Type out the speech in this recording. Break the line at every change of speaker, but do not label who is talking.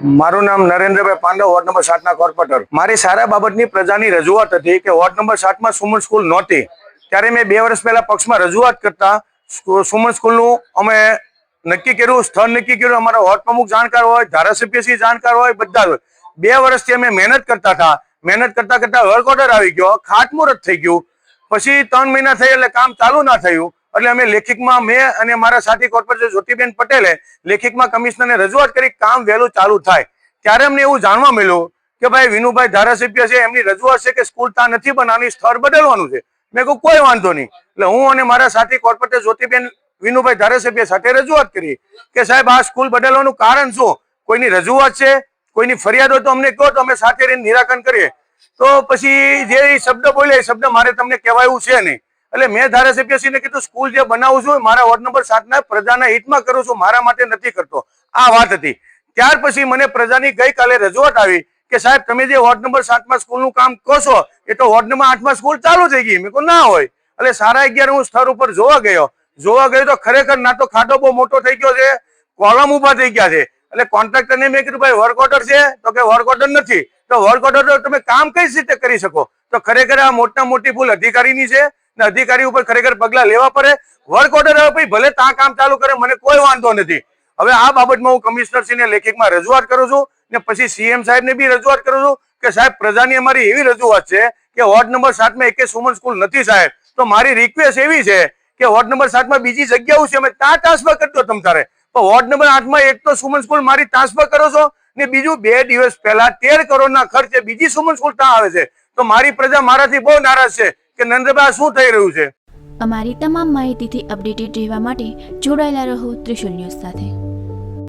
મારું નામ Narendrabhai Pandav, ward number 7 ના કોર્પોરેટર. મારી સારા બાબતની પ્રજાની રજૂઆત હતી કે વોર્ડ નંબર 7 માં સુમન સ્કૂલ નહોતી, ત્યારે મેં 2 વર્ષ પહેલા પક્ષમાં રજૂઆત કરતા સુમન સ્કૂલનું અમે નક્કી કર્યું, સ્થળ નક્કી કર્યું. અમારા વોર્ડ પ્રમુખ જાણકાર હોય, ધારાસભ્યશ્રી જાણકાર હોય, બધા હોય. 2 વર્ષથી અમે મહેનત કરતા હતા. મહેનત કરતા કરતા વર્ક ઓર્ડર આવી ગયો, ખાતમુહૂર્ત થઈ ગયું. પછી 3 મહિના થઈ એટલે કામ ચાલુ ના થયું. એટલે અમે લેખિતમાં, મેં અને મારા સાથી કોર્પોરેટર જ્યોતિબેન પટેલે લેખિતમાં કમિશનરને રજૂઆત કરી કામ વહેલું ચાલુ થાય. ત્યારે અમને એવું જાણવા મળ્યું કે ભાઈ વિનુભાઈ ધારાસભ્ય છે, એમની રજૂઆત છે કે સ્કૂલ ત્યાં નથી બનાવવાની, સ્થળ બદલવાનું છે. મેં કહ્યું કોઈ વાંધો નહીં. એટલે હું અને મારા સાથી કોર્પોરેટર જ્યોતિબેન વિનુભાઈ ધારાસભ્ય સાથે રજૂઆત કરી કે સાહેબ આ સ્કૂલ બદલવાનું કારણ શું, કોઈની રજૂઆત છે, કોઈની ફરિયાદ હોય તો અમને કહો તો અમે સાથે રહીને નિરાકરણ કરીએ. તો પછી જે શબ્દ બોલ્યા એ શબ્દ મારે તમને કહેવાયું છે નહીં. એટલે મેં ધારાસભ્યશ્રીને કીધું સ્કૂલ જે બનાવું છું મારા વોર્ડ નંબર 7 ના પ્રજાના હિતમાં કરું છું, મારા માટે નથી કરતો. આ વાત હતી. ત્યાર પછી મને પ્રજાની ગઈકાલે રજૂઆત આવી કે સાહેબ તમે જે વોર્ડ નંબર 7 માં સ્કૂલનું કામ કહો છો એ તો વોર્ડ નંબર 8 માં સ્કૂલ ચાલુ થઈ ગઈ. મેં કહ્યું ના હોય. એટલે 11:30 હું સ્થળ ઉપર જોવા ગયો તો ખરેખર ના તો ખાડો બહુ મોટો થઈ ગયો છે, કોલમ ઉભા થઈ ગયા છે. એટલે કોન્ટ્રાક્ટરને મેં કીધું ભાઈ વર્ક ઓર્ડર છે, તો કે વર્ક ઓર્ડર નથી. તો વર્ક ઓર્ડર તમે કામ કઈ રીતે કરી શકો? તો ખરેખર આ મોટી ભૂલ અધિકારીની છે ને અધિકારી ઉપર ખરેખર પગલા લેવા પડે. વર્ક ઓર્ડર હવે પછી ભલે ત્યાં કામ ચાલુ કરે, મને કોઈ વાંધો નથી. હવે આ બાબતમાં હું કમિશનરશ્રીને લેખિતમાં રજૂઆત કરું છું ને પછી સીએમ સાહેબને બી રજૂઆત કરું છું કે સાહેબ પ્રજાની અમારી એવી રજૂઆત છે કે વોર્ડ નંબર 7 માં એકે સુમન સ્કૂલ નથી સાહેબ. તો મારી રિક્વેસ્ટ એવી છે કે વોર્ડ નંબર 7 માં બીજી જગ્યાઓ છે, અમે ત્યાં ટ્રાન્સફર કરતો તમ તારે. તો વોર્ડ નંબર 8 માં એક તો સુમન સ્કૂલ મારી ટ્રાન્સફર કરો છો ને બીજું 2 દિવસ પહેલા 13 કરોડના ખર્ચે બીજી સુમન સ્કૂલ ત્યાં આવે છે. તો મારી પ્રજા મારાથી બહુ નારાજ છે કે નરેન્દ્રભાઈ શું થઈ રહ્યું છે.
અમારી તમામ માહિતીથી અપડેટેડ રહેવા માટે જોડાયેલા રહો ત્રિશુલ ન્યૂઝ સાથે.